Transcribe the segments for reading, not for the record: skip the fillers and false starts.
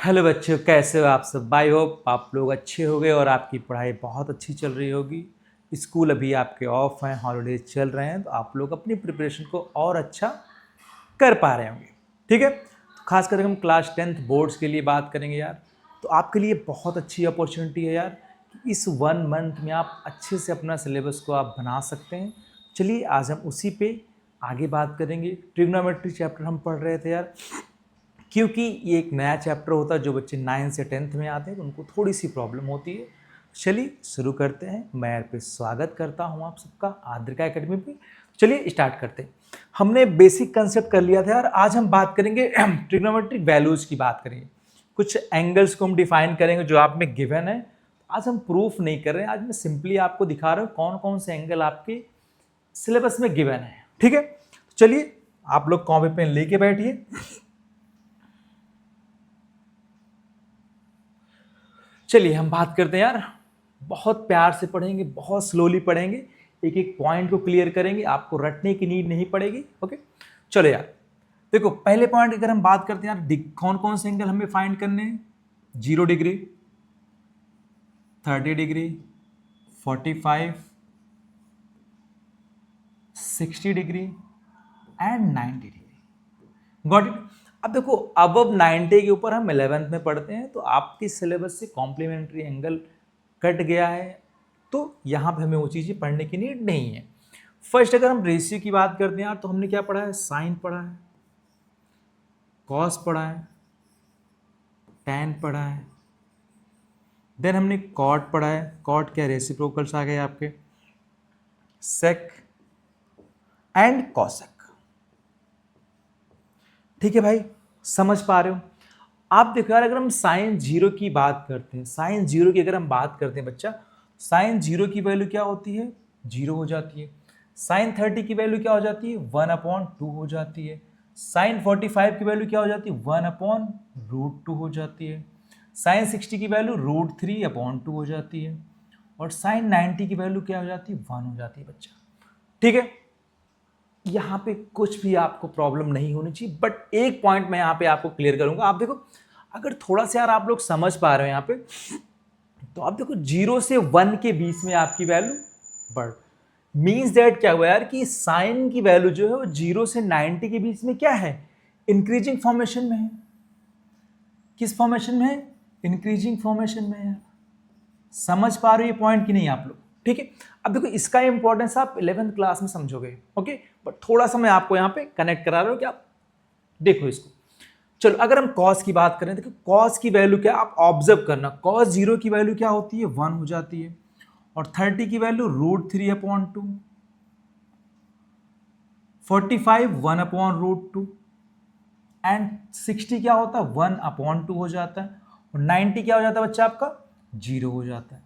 Hello बच्चों, कैसे हो आप सब। आई होप आप लोग अच्छे होंगे और आपकी पढ़ाई बहुत अच्छी चल रही होगी। स्कूल अभी आपके ऑफ हैं, हॉलीडेज चल रहे हैं, तो आप लोग अपनी प्रिपरेशन को और अच्छा कर पा रहे होंगे। ठीक है, तो खास करके हम क्लास 10th बोर्ड्स के लिए बात करेंगे यार। तो आपके लिए बहुत अच्छी अपॉर्चुनिटी है यार कि इस 1 मंथ में आप अच्छे से अपना सिलेबस को आप बना सकते हैं। चलिए आज हम उसी पे आगे बात करेंगे। ट्रिग्नोमेट्री चैप्टर हम पढ़ रहे थे यार, क्योंकि ये एक नया चैप्टर होता है। जो बच्चे 9 से 10th में आते हैं तो उनको थोड़ी सी प्रॉब्लम होती है। चलिए शुरू करते हैं। मैं यहाँ पे स्वागत करता हूँ आप सबका आद्रिका एकेडमी पे। चलिए स्टार्ट करते हैं। हमने बेसिक कंसेप्ट कर लिया था यार। आज हम बात करेंगे ट्रिग्नोमेट्रिक वैल्यूज की बात करेंगे। कुछ एंगल्स को हम डिफाइन करेंगे जो आप में गिवन है। आज हम प्रूफ नहीं कर रहे हैं, आज मैं सिंपली आपको दिखा रहा हूँ कौन कौन से एंगल आपके सिलेबस में गिवन है। ठीक है, चलिए आप लोग कॉपी पेन लेके बैठिए। चलिए हम बात करते हैं यार। बहुत प्यार से पढ़ेंगे, बहुत स्लोली पढ़ेंगे, एक एक पॉइंट को क्लियर करेंगे, आपको रटने की नीड नहीं पड़ेगी। ओके, चलो यार देखो, पहले पॉइंट अगर हम बात करते हैं यार, कौन कौन से एंगल हमें फाइंड करने हैं। 0 degree, 30 degree, 45, 60 degree and 90 degree. Got it. अब देखो, अब 90 के ऊपर हम 11th में पढ़ते हैं, तो आपके सिलेबस से कॉम्प्लीमेंट्री एंगल कट गया है, तो यहाँ पे हमें वो चीज़ें पढ़ने की नीड नहीं है। फर्स्ट अगर हम रेशियो की बात करते हैं यार, तो हमने क्या पढ़ा है, साइन पढ़ा है, कॉस पढ़ा है, टैन पढ़ा है, देन हमने कॉट पढ़ा है। कॉट क्या, रेसिप्रोकल्स आ गए आपके, सेक एंड कॉसेक। ठीक है भाई, समझ पा रहे हो। आप देखो यार, अगर हम साइन 0 की बात करते हैं, साइन 0 की अगर हम बात करते हैं बच्चा, साइन 0 की वैल्यू क्या होती है, 0 हो जाती है। साइन 30 की वैल्यू क्या हो जाती है, 1/2 हो जाती है। साइन 45 की वैल्यू क्या हो जाती है, 1/√2 हो जाती है। साइन 60 की वैल्यू √3/2 हो जाती है। और साइन 90 की वैल्यू क्या हो जाती है, 1 हो जाती है बच्चा। ठीक है, यहाँ पे कुछ भी आपको प्रॉब्लम नहीं होनी चाहिए। बट एक पॉइंट मैं यहाँ पे आपको क्लियर करूंगा। आप देखो, अगर थोड़ा सा यार आप लोग समझ पा रहे हो यहाँ पे, तो आप देखो 0 से 1 के बीच में आपकी वैल्यू बढ़, मीन्स दैट क्या हुआ यार कि साइन की वैल्यू जो है वो 0 से 90 के बीच में क्या है, इंक्रीजिंग फॉर्मेशन में है। किस फॉर्मेशन में है, इंक्रीजिंग फॉर्मेशन में है। समझ पा रहे हो ये पॉइंट कि नहीं आप लोग। ठीक है, अब देखो इसका इंपॉर्टेंस आप 11th क्लास में समझोगे। ओके, बट थोड़ा सा मैं आपको यहाँ पे कनेक्ट करा रहा हूँ कि आप देखो इसको। चलो अगर हम कॉस की बात करें, देखो कॉस की वैल्यू क्या, आप ऑब्जर्व करना, कॉस 0 की वैल्यू क्या होती है, 1 हो जाती है। और 30 की वैल्यू √3/2, 45 1/√2 एंड 60 क्या होता है, 1/2 हो जाता है। और 90 क्या हो जाता है बच्चा आपका, 0 हो जाता है।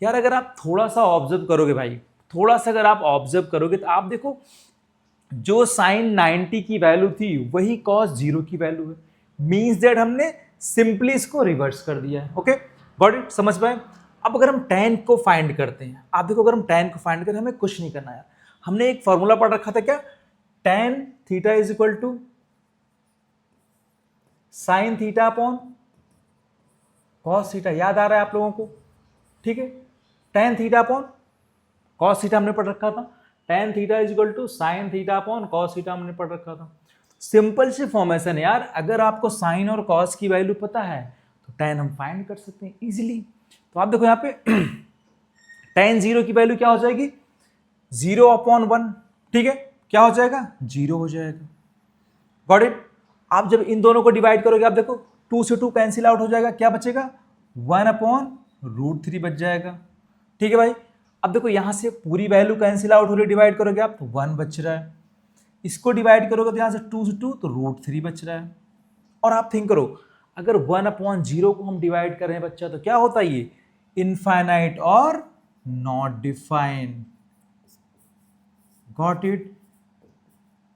यार अगर आप थोड़ा सा ऑब्जर्व करोगे भाई, थोड़ा सा अगर आप ऑब्जर्व करोगे, तो आप देखो जो साइन 90 की वैल्यू थी वही कॉस 0 की वैल्यू है। मींस दैट हमने सिंपली इसको रिवर्स कर दिया है। ओके, गॉट इट, समझ पाए। अब अगर हम tan को फाइंड करते हैं, आप देखो अगर हम tan को फाइंड करें, हमें कुछ नहीं करना है। हमने एक फॉर्मूला पढ़ रखा था क्या, tan theta is equal to sine theta upon cos theta. याद आ रहा है आप लोगों को। ठीक है, tan theta upon cos theta हमने पढ़ रखा था। tan theta is equal to sine theta upon cos theta हमने पढ़ रखा था। सिंपल सी फॉर्मेशन है यार। अगर आपको साइन और कॉस की वैल्यू पता है तो tan हम फाइंड कर सकते हैं इजीली। तो आप देखो यहाँ पे tan 0 की वैल्यू क्या हो जाएगी, 0/1। ठीक है, क्या हो जाएगा, 0 हो जाएगा। Got it. आप जब इन दोनों को डिवाइड करोगे, आप देखो 2 से 2 कैंसिल आउट हो जाएगा, क्या बचेगा, 1/√3 बच जाएगा। ठीक है भाई, अब देखो यहां से पूरी वैल्यू कैंसिल आउट हो रही, डिवाइड करोगे आप तो 1 बच रहा है। इसको डिवाइड करोगे तो यहां से 2 से 2 तो √3 बच रहा है। और आप थिंक करो, अगर 1/0 को हम डिवाइड कर रहे हैं बच्चा, तो क्या होता है ये, इनफाइनाइट और not defined. Got it.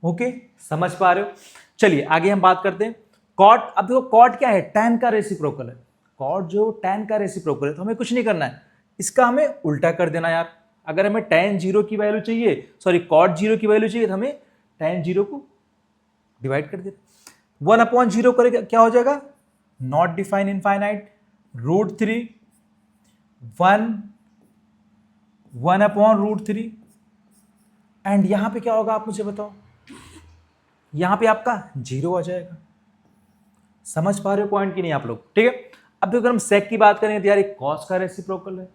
Okay, समझ पा रहे हो। चलिए आगे हम बात करते हैं कॉट। अब देखो कॉट क्या है, टैन का रेसिप्रोकल है। कॉट जो टैन का रेसिप्रोकल है, तो हमें कुछ नहीं करना है, इसका हमें उल्टा कर देना यार। अगर हमें tan 0 की वैल्यू चाहिए, सॉरी कॉट 0 की वैल्यू चाहिए, तो हमें tan 0 को डिवाइड कर देना। 1/0 करेगा क्या हो जाएगा, not define infinite, √3, 1 upon √3, and यहां पे क्या होगा आप मुझे बताओ, यहां पे आपका 0 आ जाएगा। समझ पा रहे हो पॉइंट की नहीं आप लोग? ठीक है। अब अगर हम सेक की बात करेंगे तो यार एक कॉस का रेसिप्रोकल है,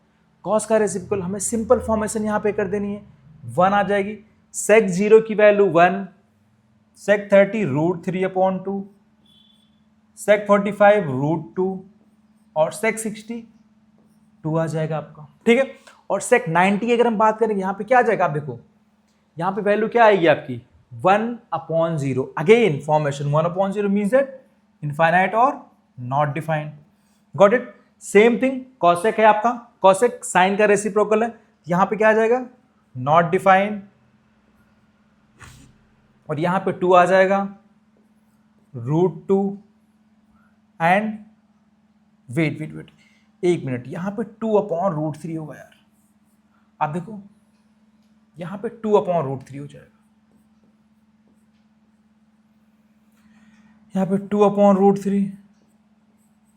कॉस का रेसिप्रोकल हमें सिंपल फॉर्मेशन यहां पे कर देनी है, 1 आ जाएगी। सेक 0 की वैल्यू 1, सेक 30 √3/2, सेक 45 √2, और सेक 60 2 आ जाएगा आपका। ठीक है। और सेक 90 की अगर हम बात करेंगे यहां पे क्या आ जाएगा, आप देखो यहां पे वैल्यू क्या आएगी आपकी 1/0। Again formation 1/0 means that infinite और not defined. Got it. Same thing cosec है आपका, कॉसेक साइन का रेसिप्रोकल है, यहां पे क्या आ जाएगा नॉट डिफाइंड, और यहां पे 2 आ जाएगा, √2, एंड वेट एक मिनट, यहां पे 2/√3 होगा यार, आप देखो यहां पे 2/√3 हो जाएगा, यहां पे 2/√3,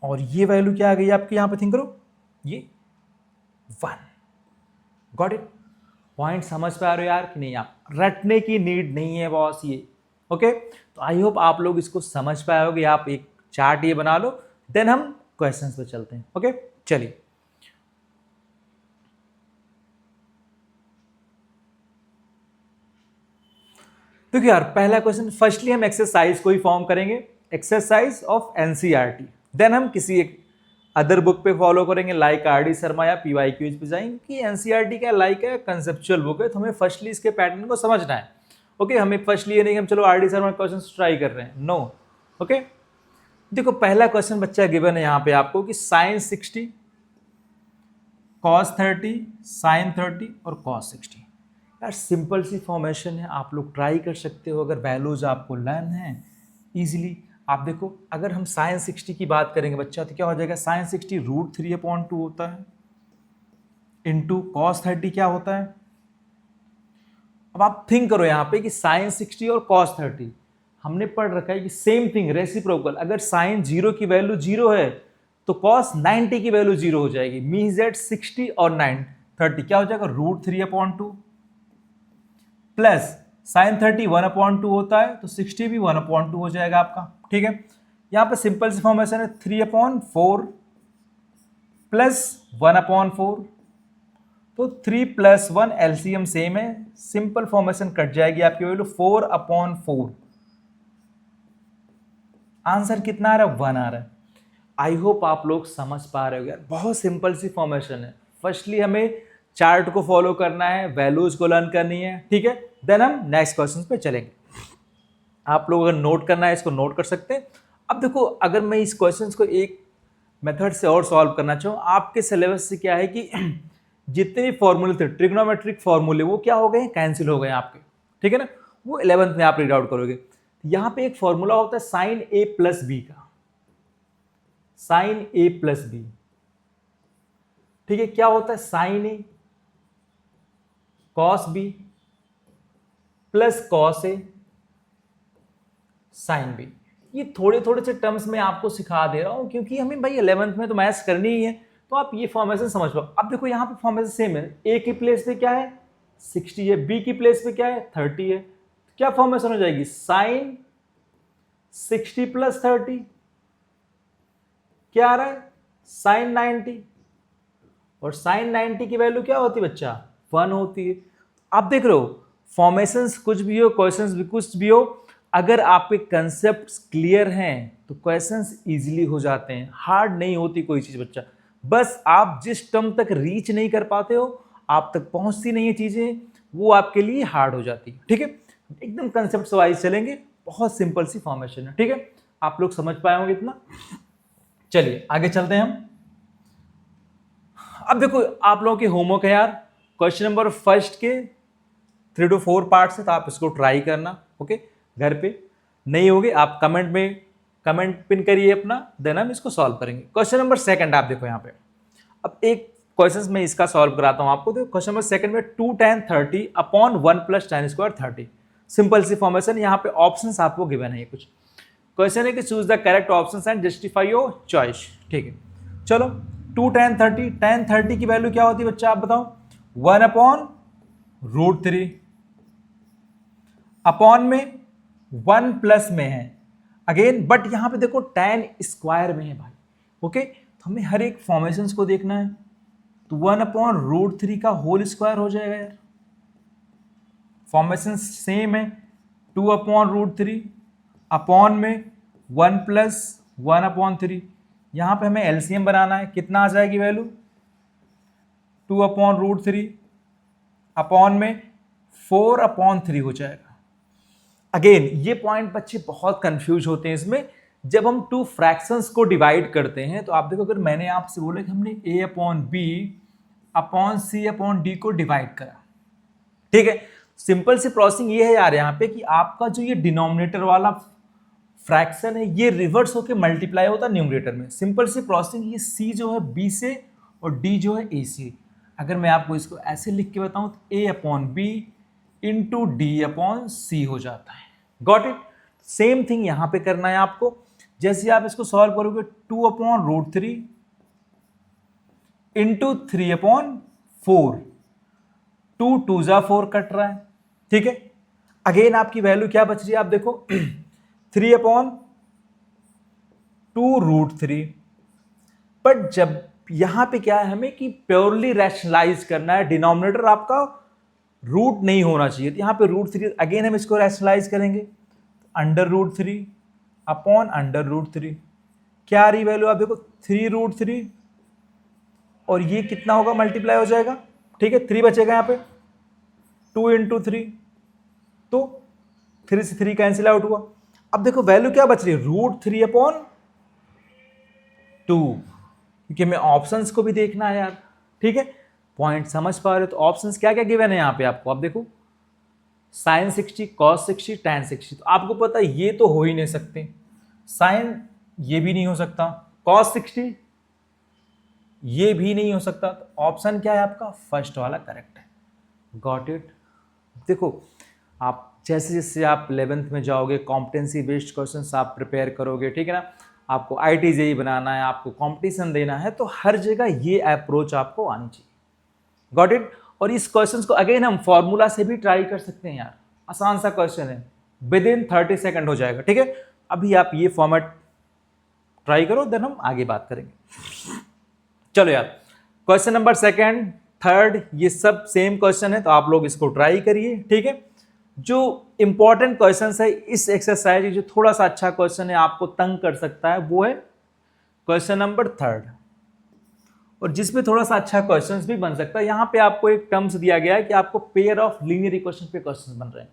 और ये वैल्यू क्या आ गई आपकी, यहां पे थिंक करो, ये 1। Got it. पॉइंट समझ पा रहे हो यार कि नहीं? आप रटने की नीड नहीं है बॉस ये। ओके, तो आई होप आप लोग इसको समझ पाए होगे। आप एक चार्ट ये बना लो, देन हम क्वेश्चंस पे चलते हैं। ओके, चलिए। देखिए यार पहला क्वेश्चन, फर्स्टली हम एक्सरसाइज को ही फॉर्म करेंगे, एक्सरसाइज ऑफ एनसीईआरटी, देन हम किसी एक अदर बुक पे फॉलो करेंगे लाइक आर डी शर्मा या PYQs पे जाएंगे कि एनसीईआरटी क्या लाइक है कंसेप्चुअल बुक है, तो हमें फर्स्टली इसके पैटर्न को समझना है। ओके, हमें फर्स्टली ये नहीं कि हम चलो R D Sharma question try कर रहे हैं, नो। ओके, देखो पहला क्वेश्चन बच्चा गिवन है यहाँ पे आपको कि साइन 60, कॉस 30, साइन 30 और कॉस 60। यार सिंपल सी फॉर्मेशन है, आप लोग ट्राई कर सकते हो अगर वैल्यूज आपको लर्न है इजीली। आप देखो अगर हम साइन 60 की बात करेंगे बच्चा तो क्या हो जाएगा, साइन 60 √3/2 होता है, इंटू कॉस 30 क्या होता है। अब आप थिंक करो यहाँ पे कि साइन 60 और कॉस 30 हमने पढ़ रखा है कि सेम थिंग रेसिप्रोकल, अगर साइन 0 की वैल्यू 0 है तो कॉस 90 की वैल्यू 0 हो जाएगी, मीन्स दैट 60 और 30 क्या हो जाएगा √3/2, प्लस साइन 30 1/2 होता है तो 60 भी 1/2 हो जाएगा आपका। ठीक है, यहां पे सिंपल सी फॉर्मेशन है 3/4 प्लस 1/4, तो 3 + 1 एलसीएम सेम है, सिंपल फॉर्मेशन कट जाएगी आपकी वैल्यू 4/4। आंसर कितना आ रहा है, 1 आ रहा है। आई होप आप लोग समझ पा रहे हो यार, बहुत सिंपल सी फॉर्मेशन है। फर्स्टली हमें चार्ट को फॉलो करना है, वैल्यूज को लर्न करनी है, ठीक है, देन हम नेक्स्ट क्वेश्चन पे चलेंगे। आप लोग अगर नोट करना है इसको नोट कर सकते हैं। अब देखो अगर मैं इस क्वेश्चन को एक मेथड से और सॉल्व करना चाहूँ, आपके सिलेबस से क्या है कि जितने भी फॉर्मूले थे ट्रिग्नोमेट्रिक फॉर्मूले वो क्या हो गए, कैंसिल हो गए आपके। ठीक है ना, वो 11th में आप रीड आउट करोगे। यहाँ पे एक फॉर्मूला होता है साइन A + B का, साइन A + B। ठीक है, क्या होता है sine A cos B plus cos A sine B। ये थोड़े थोड़े से टर्म्स में आपको सिखा दे रहा हूं क्योंकि हमें भाई 11th में तो मैथ्स करनी ही है, तो आप ये फॉर्मेशन समझ पाओ। अब देखो यहाँ पे फॉर्मेशन सेम है, A की प्लेस पे क्या है 60 है, B की प्लेस पे क्या है 30 है, क्या फॉर्मेशन हो जाएगी साइन 60 + 30 क्या आ रहा है साइन 90, और साइन 90 की वैल्यू क्या होती है बच्चा 1 होती है। आप देख रहे हो फॉर्मेशंस कुछ भी हो, क्वेश्चंस भी कुछ भी हो, अगर आपके कंसेप्ट्स क्लियर हैं तो क्वेश्चंस इजीली हो जाते हैं, हार्ड नहीं होती कोई चीज बच्चा। बस आप जिस टर्म तक रीच नहीं कर पाते हो, आप तक पहुंचती नहीं है चीजें, वो आपके लिए हार्ड हो जाती है। ठीक है, एकदम कंसेप्ट वाइज चलेंगे, बहुत सिंपल सी फॉर्मेशन है। ठीक है, आप लोग समझ पाए होंगे इतना। चलिए आगे चलते हैं हम। अब देखो आप लोगों के होमवर्क है यार, क्वेश्चन नंबर फर्स्ट के 3 to 4 पार्ट्स है, तो आप इसको ट्राई करना। ओके, घर पे नहीं होगे आप कमेंट में कमेंट पिन करिए अपना, देन हम इसको सॉल्व करेंगे। क्वेश्चन नंबर सेकंड आप देखो यहाँ पे, अब एक क्वेश्चन में इसका सॉल्व कराता हूं आपको। तो क्वेश्चन नंबर सेकंड में 2 tan 30 अपॉन 1 + tan² 30, सिंपल सी फॉर्मेशन। यहाँ पे ऑप्शंस आपको गिवन है कुछ, क्वेश्चन है कि choose the correct option and justify your choice. ठीक है, चलो 2 tan 30, tan 30 की वैल्यू क्या होती है बच्चा, आप बताओ। 1/√3 अपॉन में 1 प्लस में है अगेन, बट यहां पे देखो tan स्क्वायर में है भाई। ओके, तो हमें हर एक फॉर्मेशंस को देखना है, तो 1/√3 का होल स्क्वायर हो जाएगा यार। फॉर्मेशन सेम है, 2/√3 अपॉन में 1 प्लस 1/3। यहां पे हमें एलसीएम बनाना है, कितना आ जाएगी वैल्यू, 2/√3 अपॉन में 4/3 हो जाएगा। अगेन ये पॉइंट बच्चे बहुत कंफ्यूज होते हैं इसमें, जब हम टू फ्रैक्शंस को डिवाइड करते हैं तो आप देखो, अगर मैंने आपसे बोला कि हमने a/b/c/d को डिवाइड करा, ठीक है, सिंपल सी प्रोसेसिंग ये है यार यहाँ पे कि आपका जो ये डिनोमिनेटर वाला फ्रैक्शन है ये रिवर्स होकर मल्टीप्लाई होता है न्यूमरेटर में। सिंपल सी प्रोसेसिंग, ये c जो है b से और d जो है a से। अगर मैं आपको इसको ऐसे लिख के बताऊं तो a/b इंटू d/c हो जाता है। Got it. सेम थिंग यहां पे करना है आपको। जैसे आप इसको सॉल्व करोगे 2/√3 इंटू 3/4, 2 2 जा 4 कट रहा है, ठीक है। अगेन आपकी वैल्यू क्या बच रही है, आप देखो 3/2√3। बट जब यहां पे क्या है, हमें कि प्योरली रैशनलाइज करना है, डिनोमिनेटर आपका रूट नहीं होना चाहिए, तो यहां पे √3 अगेन हम इसको रैशनलाइज करेंगे, √3 अपॉन √3। क्या आ रही वैल्यू, आप देखो 3√3 और ये कितना होगा, मल्टीप्लाई हो जाएगा, ठीक है। 3 बचेगा यहाँ पे, 2 इंटू 3, तो 3 से 3 कैंसिल आउट हुआ। अब देखो वैल्यू क्या बच रही है, √3/2, क्योंकि हमें ऑप्शंस को भी देखना है यार, ठीक है। पॉइंट समझ पा रहे हो, तो ऑप्शंस क्या क्या गिवन है यहाँ पे आपको, आप देखो sin 60, cos 60, tan 60। तो आपको पता है ये तो हो ही नहीं सकते, साइन ये भी नहीं हो सकता, cos 60 ये भी नहीं हो सकता, तो ऑप्शन क्या है आपका, फर्स्ट वाला करेक्ट है। Got it. देखो आप जैसे जैसे आप 11th में जाओगे, कॉम्पिटेंसी बेस्ड क्वेश्चंस आप प्रिपेयर करोगे, ठीक है ना, आपको IIT JEE बनाना है, आपको कंपटीशन देना है, तो हर जगह ये अप्रोच आपको आनी चाहिए। Got it. और इस क्वेश्चन को अगेन हम फॉर्मूला से भी ट्राई कर सकते हैं यार, आसान सा क्वेश्चन है, विद इन 30 सेकंड हो जाएगा, ठीक है। अभी आप ये फॉर्मेट ट्राई करो, देन हम आगे बात करेंगे। चलो यार, क्वेश्चन नंबर सेकंड, थर्ड, ये सब सेम क्वेश्चन है, तो आप लोग इसको ट्राई करिए, ठीक है। जो इंपॉर्टेंट क्वेश्चन है इस एक्सरसाइज, जो थोड़ा सा अच्छा क्वेश्चन है, आपको तंग कर सकता है, वो है क्वेश्चन नंबर थर्ड, और जिसमें थोड़ा सा अच्छा क्वेश्चंस भी बन सकता है। यहां पे आपको एक टर्म्स दिया गया है कि आपको पेयर ऑफ लीनियर इक्वेशन पे क्वेश्चंस बन रहे हैं,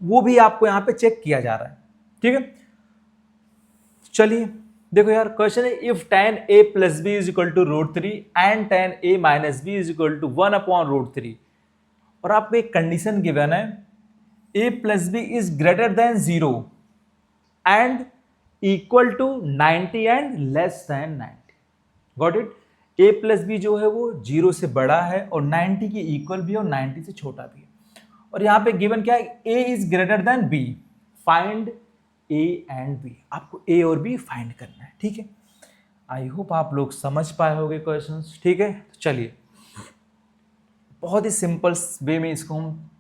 वो भी आपको यहां पे चेक किया जा रहा है, ठीक है। चलिए देखो यार, क्वेश्चन है if tan a plus b is equal to √3 and tan a minus b is equal to 1/√3, और आपको एक कंडीशन गिवन है a plus b is greater than 0 and equal to 90 and less than 90। Got it. a plus B जो है वो 0 से बड़ा है और 90 के इक्वल भी और 90 से छोटा भी है, और यहां पे गिवन क्या है, a is greater then b, find a and b। आपको a और b फाइंड करना है, ठीक है। आई होप आप लोग समझ पाए होंगे क्वेश्चंस, ठीक है। तो चलिए बहुत ही सिंपल वे में इसको हम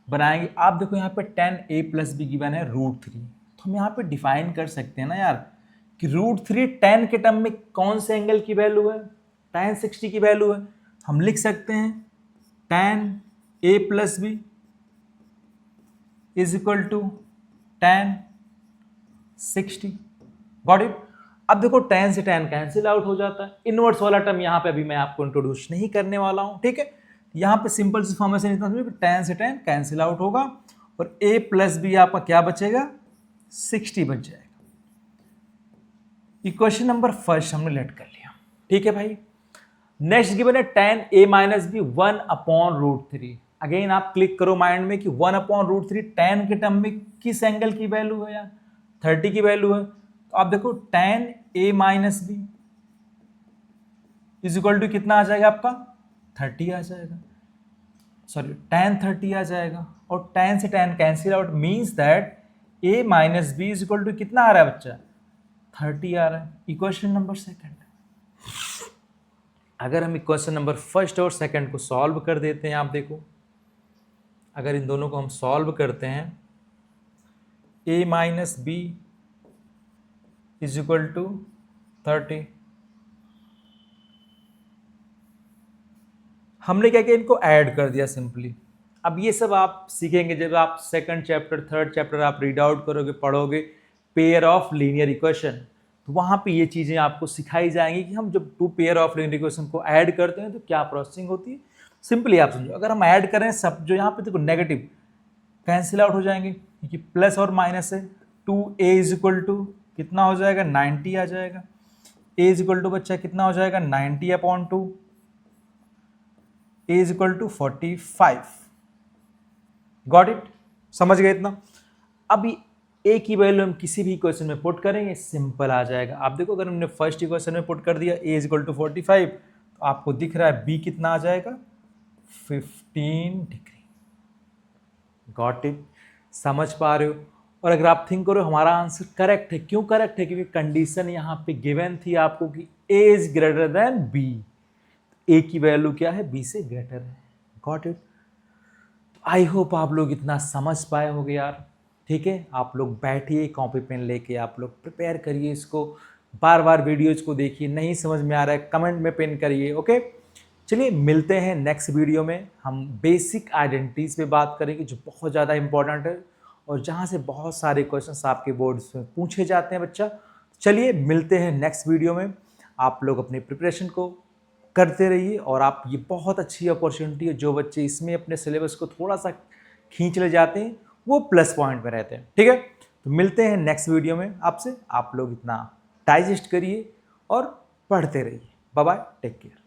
बनाएंगे। आप देखो यहाँ पे tan a plus be given है √3, तो हम यहाँ पे डिफाइन कर सकते हैं ना यार कि √3 tan के टर्म में कौन से एंगल की वैल्यू है, tan 60 की वैल्यू है। हम लिख सकते हैं tan a plus B is equal to tan 60। Got it. अब देखो tan से tan कैंसिल आउट हो जाता है, इनवर्स वाला टर्म यहाँ पे अभी मैं आपको इंट्रोड्यूस नहीं करने वाला हूँ, ठीक है। यहाँ पे सिंपल सी फॉर्मेशन इतना समझो कि tan से tan कैंसिल आउट होगा और a प्लस बी आपका क्या बचेगा, 60 बच जाएगा। इक्वेशन नंबर फर्स्ट हमने लेट कर लिया, ठीक है भाई। नेक्स्ट गिवन है tan a minus B 1/√3। Again आप क्लिक करो माइंड में कि 1/√3 tan के टर्म में किस एंगल की वैल्यू है यार, 30 की वैल्यू है। तो आप देखो tan a minus B is equal to कितना आ जाएगा आपका, 30 आ जाएगा, सॉरी tan 30 आ जाएगा, और tan से tan cancel out means that a minus B is equal to कितना आ रहा है बच्चा, 30 आ रहा है। Equation number second. अगर हम इक्वेशन नंबर फर्स्ट और सेकंड को सॉल्व कर देते हैं, आप देखो अगर इन दोनों को हम सॉल्व करते हैं, a minus B is equal to 30, हमने क्या किया, इनको ऐड कर दिया सिंपली। अब ये सब आप सीखेंगे जब आप सेकंड चैप्टर थर्ड चैप्टर आप रीड आउट करोगे, पढ़ोगे पेयर ऑफ लीनियर इक्वेशन, तो वहाँ पे ये चीज़ें आपको सिखाई जाएंगी कि हम जब two pair of linear equation को ऐड करते हैं तो क्या प्रोसेसिंग होती है। सिंपली आप समझो, अगर हम ऐड करें सब जो यहाँ पे देखो नेगेटिव कैंसिल आउट हो जाएंगे क्योंकि प्लस और माइनस है। 2a इज इक्वल टू कितना हो जाएगा, 90 आ जाएगा। a इज इक्वल टू बच्चा कितना हो जाएगा, 90/2, a is equal to 45। Got it, समझ गए इतना। अभी a की वैल्यू हम किसी भी इक्वेशन में पुट करेंगे, सिंपल आ जाएगा। आप देखो अगर हमने फर्स्ट इक्वेशन में पुट कर दिया a इज इक्वल टू 45, तो आपको दिख रहा है b कितना आ जाएगा, 15 डिग्री। गॉट इट, समझ पा रहे हो। और अगर आप थिंक करो हमारा आंसर करेक्ट है, क्यों करेक्ट है, क्योंकि कंडीशन यहाँ पे गिवन थी आपको कि a is greater then b, a की वैल्यू क्या है, b से ग्रेटर है। Got it. आई होप आप लोग इतना समझ पाए होंगे यार। ठीक है, आप लोग बैठिए कॉपी पेन लेके, आप लोग प्रिपेयर करिए इसको, बार बार वीडियोज को देखिए, नहीं समझ में आ रहा है कमेंट में पिन करिए। ओके, चलिए मिलते हैं नेक्स्ट वीडियो में। हम बेसिक आइडेंटिटीज़ पे बात करेंगे जो बहुत ज़्यादा इंपॉर्टेंट है और जहाँ से बहुत सारे क्वेश्चंस आपके बोर्ड्स में पूछे जाते हैं बच्चा। चलिए मिलते हैं नेक्स्ट वीडियो में। आप लोग अपने प्रिपरेशन को करते रहिए और आप, ये बहुत अच्छी अपॉर्चुनिटी है, जो बच्चे इसमें अपने सिलेबस को थोड़ा सा खींच ले जाते हैं वो प्लस पॉइंट में रहते हैं। ठीक है, तो मिलते हैं नेक्स्ट वीडियो में आपसे। आप लोग इतना डाइजेस्ट करिए और पढ़ते रहिए। Bye bye, take care.